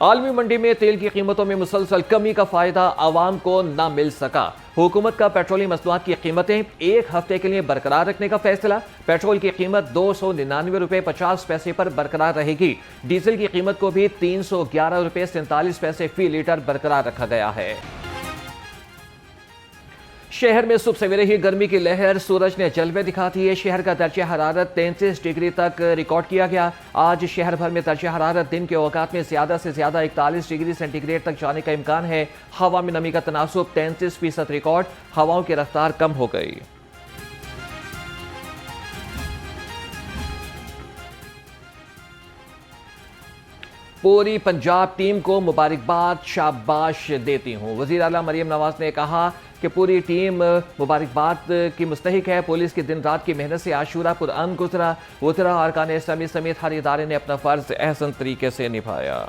عالمی منڈی میں تیل کی قیمتوں میں مسلسل کمی کا فائدہ عوام کو نہ مل سکا۔ حکومت کا پیٹرولیم مصنوعات کی قیمتیں ایک ہفتے کے لیے برقرار رکھنے کا فیصلہ۔ پیٹرول کی قیمت 299 روپے 50 پیسے پر برقرار رہے گی۔ ڈیزل کی قیمت کو بھی 311 روپے 47 پیسے فی لیٹر برقرار رکھا گیا ہے۔ شہر میں صبح سویرے ہی گرمی کی لہر سورج نے جلوے دکھا دیے۔ شہر کا درجہ حرارت 33 ڈگری تک ریکارڈ کیا گیا۔ آج شہر بھر میں درجہ حرارت دن کے اوقات میں زیادہ سے زیادہ 41 ڈگری سینٹی گریڈ تک جانے کا امکان ہے۔ ہوا میں نمی کا تناسب 33% ریکارڈ۔ ہواؤں کی رفتار کم ہو گئی۔ پوری پنجاب ٹیم کو مبارکباد، شاباش دیتی ہوں۔ وزیر اعلیٰ مریم نواز نے کہا کہ پوری ٹیم مبارکباد کی مستحق ہے۔ پولیس کی دن رات کی محنت سے عاشورہ پرامن گزرا۔ وزراء، ارکان اسمبلی سمیت ہر ادارے نے اپنا فرض احسن طریقے سے نبھایا۔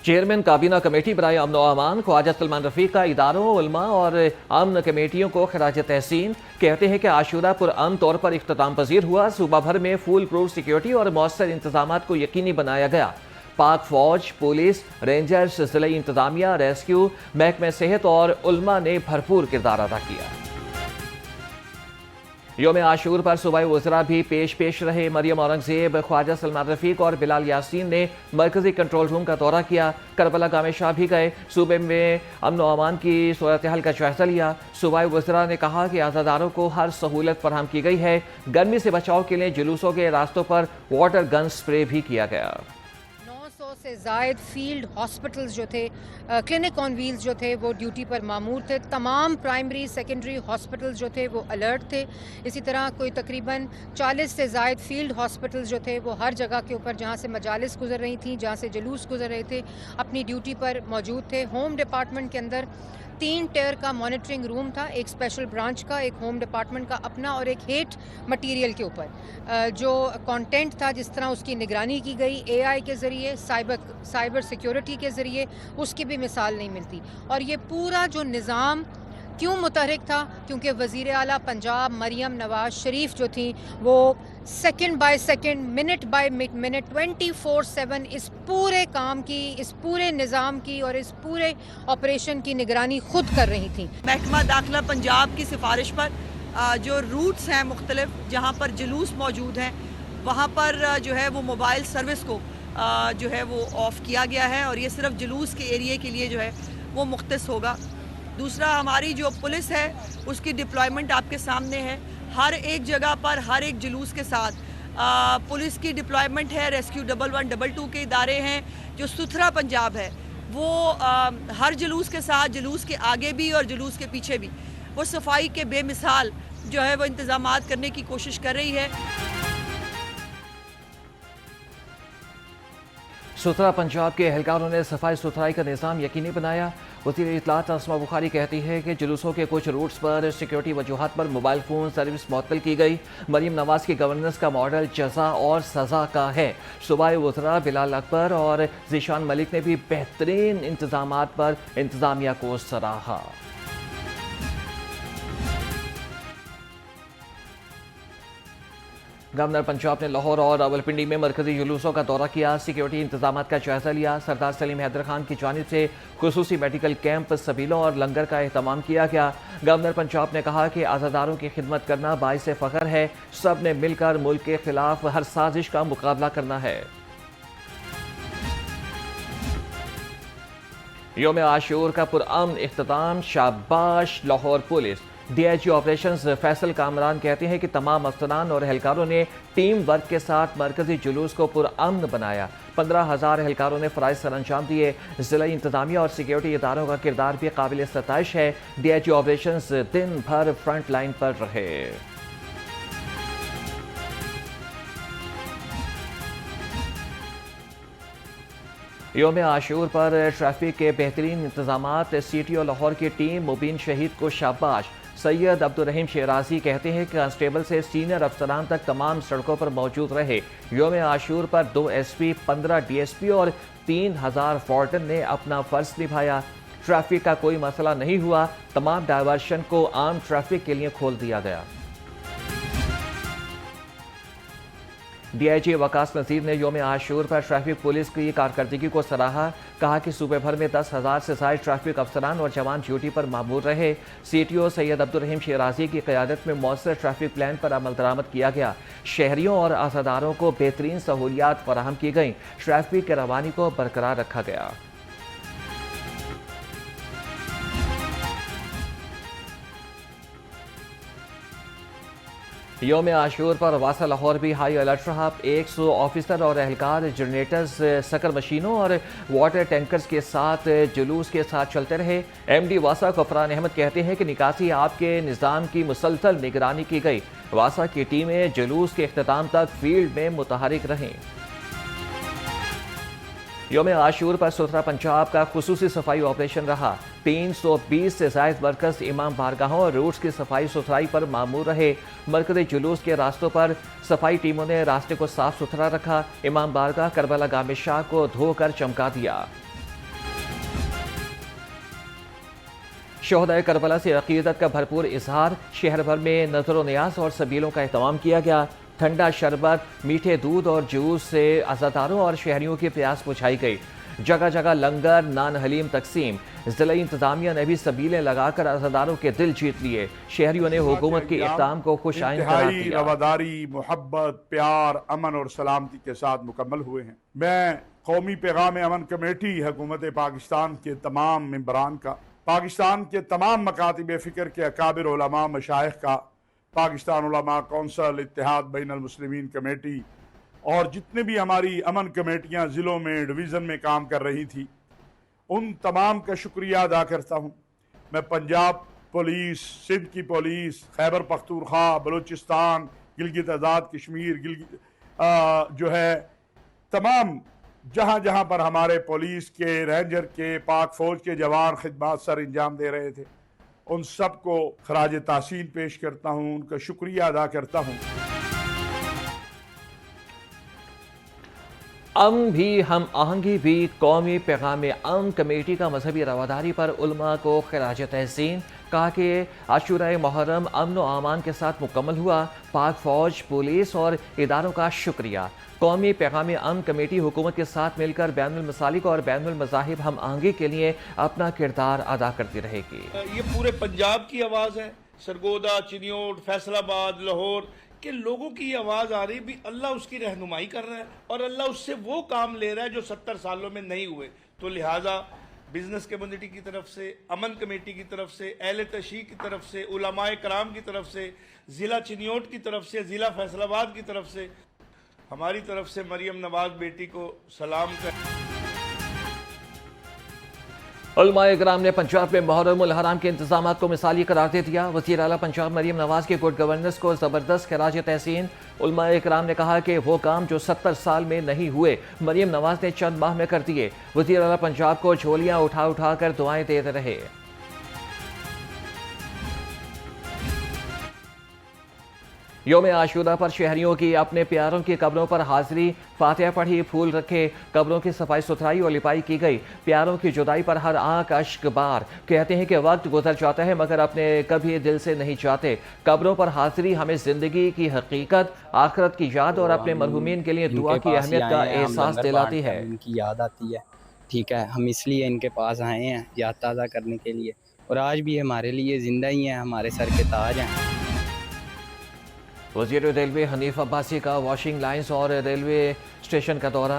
چیئرمین کابینہ کمیٹی برائے امن و امان خواجہ سلمان رفیق کا اداروں، علماء اور امن کمیٹیوں کو خراج تحسین۔ کہتے ہیں کہ عاشورہ پرامن طور پر اختتام پذیر ہوا۔ صوبہ بھر میں فول پروف سیکیورٹی اور مؤثر انتظامات کو یقینی بنایا گیا۔ پاک فوج، پولیس، رینجرز، ضلعی انتظامیہ، ریسکیو، محکمہ صحت اور علماء نے بھرپور کردار ادا کیا۔ یوم عاشور پر صوبائی وزراء بھی پیش رہے۔ مریم اورنگزیب، خواجہ سلمان رفیق اور بلال یاسین نے مرکزی کنٹرول روم کا دورہ کیا۔ کربلا گاہ میں شاہ بھی گئے۔ صوبے میں امن و امان کی صورتحال کا جائزہ لیا۔ صوبائی وزراء نے کہا کہ عزاداروں کو ہر سہولت فراہم کی گئی ہے۔ گرمی سے بچاؤ کے لیے جلوسوں کے راستوں پر واٹر گن سپرے بھی کیا گیا۔ 900 سے زائد فیلڈ ہاسپٹلز جو تھے، کلینک آن ویلز جو تھے، وہ ڈیوٹی پر مامور تھے۔ تمام پرائمری سیکنڈری ہاسپٹلز جو تھے وہ الرٹ تھے۔ اسی طرح کوئی تقریباً 40 سے زائد فیلڈ ہاسپٹلز جو تھے وہ ہر جگہ کے اوپر جہاں سے مجالس گزر رہی تھیں، جہاں سے جلوس گزر رہے تھے، اپنی ڈیوٹی پر موجود تھے۔ ہوم ڈپارٹمنٹ کے اندر 3 ٹیئر کا مانیٹرنگ روم تھا، ایک اسپیشل برانچ کا، ایک ہوم ڈپارٹمنٹ کا اپنا اور ایک ہیٹ مٹیریل کے اوپر جو کانٹینٹ تھا، جس طرح اس کی نگرانی کی گئی اے آئی کے ذریعے، سائبر سیکیورٹی کے ذریعے، اس کی بھی مثال نہیں ملتی۔ اور یہ پورا جو نظام کیوں متحرک تھا؟ کیونکہ وزیر اعلیٰ پنجاب مریم نواز شریف جو تھیں وہ second by second, minute by minute 24/7 اس پورے کام کی، اس پورے نظام کی اور اس پورے آپریشن کی نگرانی خود کر رہی تھیں۔ محکمہ داخلہ پنجاب کی سفارش پر جو روٹس ہیں مختلف، جہاں پر جلوس موجود ہیں، وہاں پر جو ہے وہ موبائل سروس کو جو ہے وہ آف کیا گیا ہے، اور یہ صرف جلوس کے ایریے کے لیے جو ہے وہ مختص ہوگا۔ دوسرا، ہماری جو پولیس ہے اس کی ڈپلائمنٹ آپ کے سامنے ہے۔ ہر ایک جگہ پر، ہر ایک جلوس کے ساتھ پولیس کی ڈپلائمنٹ ہے۔ ریسکیو 1122 کے ادارے ہیں۔ جو ستھرا پنجاب ہے وہ ہر جلوس کے ساتھ، جلوس کے آگے بھی اور جلوس کے پیچھے بھی، وہ صفائی کے بے مثال جو ہے وہ انتظامات کرنے کی کوشش کر رہی ہے۔ ستھرا پنجاب کے اہلکاروں نے صفائی ستھرائی کا نظام یقینی بنایا۔ وزیر اطلاعات اسما بخاری کہتی ہے کہ جلوسوں کے کچھ روٹس پر سیکیورٹی وجوہات پر موبائل فون سروس معطل کی گئی۔ مریم نواز کی گورننس کا ماڈل جزا اور سزا کا ہے۔ صوبائی وزراء بلال اکبر اور ذیشان ملک نے بھی بہترین انتظامات پر انتظامیہ کو سراہا۔ گورنر پنجاب نے لاہور اور راولپنڈی میں مرکزی جلوسوں کا دورہ کیا۔ سیکیورٹی انتظامات کا جائزہ لیا۔ سردار سلیم حیدر خان کی جانب سے خصوصی میڈیکل کیمپ، سبیلوں اور لنگر کا اہتمام کیا گیا۔ گورنر پنجاب نے کہا کہ عزاداروں کی خدمت کرنا باعث فخر ہے۔ سب نے مل کر ملک کے خلاف ہر سازش کا مقابلہ کرنا ہے۔ یوم عاشور کا پرامن اختتام، شاباش Lahore police. D I G operations Faisal Kamran کہتے ہیں کہ تمام افسران اور اہلکاروں نے ٹیم ورک کے ساتھ مرکزی جلوس کو پرامن بنایا۔ 15,000 اہلکاروں نے فرائض سر انجام دیے۔ ضلعی انتظامیہ اور سیکیورٹی اداروں کا کردار بھی قابل ستائش ہے۔ ڈی آئی جی آپریشنز دن بھر فرنٹ لائن پر رہے۔ یوم عاشور پر ٹریفک کے بہترین انتظامات، سی ٹی او لاہور کی ٹیم مبین شہید کو شاباش۔ سید عبدالرحیم شیرازی کہتے ہیں کہ کانسٹیبل سے سینئر افسران تک تمام سڑکوں پر موجود رہے۔ یوم عاشور پر 2 S P, 15 D S P اور 3,000 وارڈن نے اپنا فرض نبھایا۔ ٹریفک کا کوئی مسئلہ نہیں ہوا۔ تمام ڈائیورشن کو عام ٹریفک کے لیے کھول دیا گیا۔ डी आई जी वकास नज़ीर ने योम आशूर पर ट्रैफिक पुलिस की कारकर्दगी को सराहा। कहा कि सूबे भर में 10,000 से ज़ायद ट्रैफिक अफसरान और जवान ड्यूटी पर मामूर रहे। CTO सैयद अब्दुल रहीम शेराजी की क़यादत में मौसर ट्रैफिक प्लान पर अमल दरामद किया गया। शहरियों और अज़ादारों को बेहतरीन सहूलियात फराहम की गई। ट्रैफिक की रवानी को बरकरार रखा गया। योम आशूर पर वासा लाहौर भी हाई अलर्ट रहा। 100 ऑफिसर और एहलकार जनरेटर्स, सकर मशीनों और वाटर टैंकर्स के साथ जुलूस के साथ चलते रहे। MD वासा गफरान अहमद कहते हैं कि निकासी आपके निज़ाम की मुसलसल निगरानी की गई। वासा की टीमें जुलूस के इख्तिताम तक फील्ड में मुतहरिक रहें। योम आशूर पर सुथरा पंजाब का खुसूसी सफाई ऑपरेशन रहा। 320 से ज़ायद वर्कर्स इमाम बारगाहों और रूट्स की सफाई सुथराई पर मामूर रहे। मरकज़ी जुलूस के रास्तों पर सफाई टीमों ने रास्ते को साफ सुथरा रखा। इमाम बारगाह करबला गामे शाह को धोकर चमका दिया। शोहदाए करबला से अकीदत का भरपूर इजहार। शहर भर में नज़र न्याज और सबीलों का एहतमाम किया गया। ठंडा शरबत, मीठे दूध और जूस से अज़ादारों और शहरियों की प्यास बुझाई गई। जगह जगह लंगर, नान हलीम तकसीम। ज़िला इंतज़ामिया ने भी सबीलें लगाकर अज़ादारों के दिल जीत लिए। शहरियों ने हुकूमत के इक़दाम को खुश आइंद करार दिया। रवादारी, मोहब्बत, प्यार, अमन और सलामती के साथ मुकम्मल हुए हैं। मैं कौमी पैगाम अमन कमेटी हुकूमत पाकिस्तान के तमाम मेंबरान का, पाकिस्तान के तमाम मकातिब फ़िक्र के अकाबिर उलमा मशाइख का, पाकिस्तान उलमा कौंसल, इत्तेहाद बैन अल मुस्लिमीन कमेटी और जितने भी हमारी अमन कमेटियां ज़िलों में, डिवीज़न में काम कर रही थी, उन तमाम का शुक्रिया अदा करता हूँ। मैं पंजाब पुलिस, सिंध की पुलिस, खैबर पख्तूनख्वा, बलूचिस्तान, गिलगित आज़ाद कश्मीर, जो है तमाम जहाँ जहाँ पर हमारे पुलिस के, रेंजर के, पाक फ़ौज के जवान खिदमत सर अंजाम दे रहे थे, उन सब को खराज तासीन पेश करता हूँ, उनका शुक्रिया अदा करता हूँ। हम आहंगी भी कौमी पैगाम अमन कमेटी का मजहबी रवादारी पर उलमा को खराज तहसीन। कहा कि आशूराए मुहर्रम अमन व आमान के साथ मुकम्मल हुआ। पाक फौज, पुलिस और इदारों का शुक्रिया। कौमी पैगाम अमन कमेटी हुकूमत के साथ मिलकर बैनुल मसालिक और बैनुल मज़ाहिब हम आहंगी के लिए अपना किरदार अदा करती रहेगी। ये पूरे पंजाब की आवाज़ है। सरगोदा, चिनियोट, फैसलाबाद, लाहौर के लोगों की आवाज़ आ रही भी, अल्लाह उसकी रहनुमाई कर रहा है और अल्लाह उससे वो काम ले रहा है जो 70 सालों में नहीं हुए। तो लिहाजा बिजनेस कम्युनिटी की तरफ से, अमन कमेटी की तरफ से, अहले तशरीह की तरफ से, उलमाए कराम की तरफ से, ज़िला चिनियोट की तरफ से, ज़िला फैसलाबाद की तरफ से, हमारी तरफ से मरियम नवाज बेटी को सलाम कर। उलमाए किराम ने पंजाब में मुहर्रम उल हराम के इंतजाम को मिसाली करार दे दिया। वज़ीर आला पंजाब मरियम नवाज के गुड गवर्नेंस को ज़बरदस्त खराज तहसीन। उलमाए किराम ने कहा कि वो काम जो 70 साल में नहीं हुए, मरियम नवाज ने चंद माह में कर दिए। वज़ीर आला पंजाब को झोलियाँ उठा उठा कर दुआएं देते रहे। योम आशूरा पर शहरियों की अपने प्यारों की कब्रों पर हाजिरी, फातिहा पढ़ी, फूल रखे, कब्रों की सफाई सुथराई और लिपाई की गई। प्यारों की जुदाई पर हर आंख अश्क बार। कहते हैं कि वक्त गुजर जाता है मगर अपने कभी दिल से नहीं जाते। कब्रों पर हाजिरी हमें जिंदगी की हकीकत, आखिरत की याद और अपने मरहूमीन के लिए दुआ की अहमियत का एहसास दिलाती है। उनकी याद आती है। ठीक है, हम इसलिए इनके पास आए हैं याद ताज़ा करने के लिए, और आज भी हमारे लिए जिंदा ही हैं, हमारे सर के ताज हैं। वज़ीर रेलवे हनीफ अब्बासी का वॉशिंग लाइन्स और रेलवे स्टेशन का दौरा।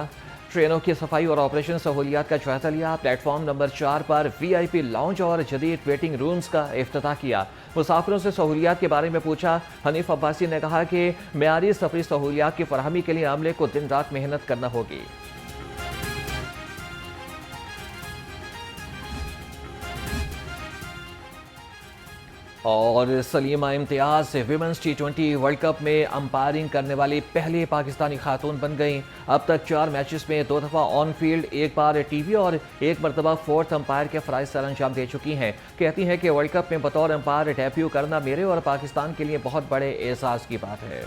ट्रेनों की सफाई और ऑपरेशन सहूलियात का जायजा लिया। प्लेटफॉर्म नंबर 4 पर VIP लाउंज और जदीद वेटिंग रूम्स का इफ्तिताह किया। मुसाफिरों से सहूलियात के बारे में पूछा। हनीफ अब्बासी ने कहा कि मेयारी सफरी सहूलियात की फरहमी के लिए अमले को दिन रात मेहनत करना होगी। और Salima Imtiaz women's T20 world cup में अंपायरिंग करने वाली पहली पाकिस्तानी खातून बन गईं। अब तक 4 मैचेस में 2 दफ़ा ऑन फील्ड, 1 बार TV और 1 मरतबा फोर्थ अंपायर के फ़राइज़ सर अंजाम दे चुकी हैं। कहती हैं कि वर्ल्ड कप में बतौर अंपायर डेब्यू करना मेरे और पाकिस्तान के लिए बहुत बड़े एहसास की बात है।